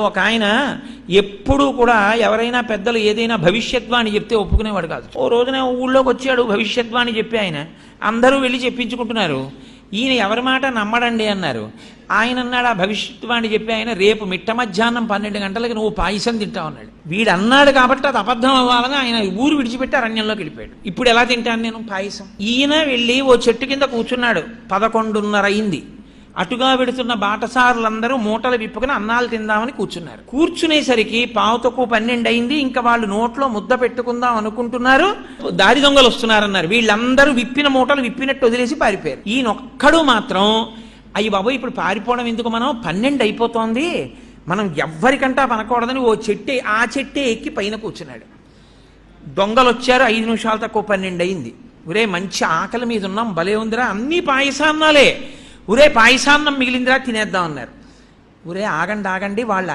ఒక ఆయన ఎప్పుడూ కూడా ఎవరైనా పెద్దలు ఏదైనా భవిష్యద్వాణి చెప్తే ఒప్పుకునేవాడు కాదు. ఓ రోజున ఊళ్ళోకి వచ్చాడు భవిష్యద్వాణి చెప్పి ఆయన. అందరూ వెళ్ళి చెప్పించుకుంటున్నారు. ఈయన ఎవరి మాట నమ్మడండి అన్నారు. ఆయన అన్నాడు, ఆ భవిష్యద్వాణి చెప్పి ఆయన, రేపు మిట్ట మధ్యాహ్నం 12 గంటలకి నువ్వు పాయసం తింటావు అన్నాడు. వీడు అన్నాడు కాబట్టి అది అబద్ధం అవ్వాలని ఆయన ఊరు విడిచిపెట్టి అరణ్యంలోకి వెళ్ళిపోయాడు. ఇప్పుడు ఎలా తింటాను నేను పాయసం? ఈయన వెళ్ళి ఓ చెట్టు కింద కూర్చున్నాడు. 11:30 అయింది. అటుగా వెడుతున్న బాటసారులందరూ మూటలు విప్పుకుని అన్నాలు తిందామని కూర్చున్నారు. కూర్చునేసరికి 11:12 అయింది. ఇంకా వాళ్ళు నోట్లో ముద్ద పెట్టుకుందాం అనుకుంటున్నారు. దారి దొంగలు వస్తున్నారన్నారు. వీళ్ళందరూ విప్పిన మూటలు విప్పినట్టు వదిలేసి పారిపోయారు. ఈయనొక్కడు మాత్రం, అయ్యి బాబు ఇప్పుడు పారిపోవడం ఎందుకు, మనం 12 అయిపోతోంది, మనం ఎవ్వరికంటా పనకూడదని ఆ చెట్టే ఎక్కి పైన కూర్చున్నాడు. దొంగలు వచ్చారు. 5 నిమిషాలు తక్కువ 12 అయింది. ఒరే మంచి ఆకలి మీద ఉన్నాం, భలే ఉందిరా, అన్నీ పాయసాన్నాలే, ఒరే పాయసాన్నం మిగిలిందిరా తినేద్దాం అన్నారు. ఒరే ఆగండి వాళ్ళు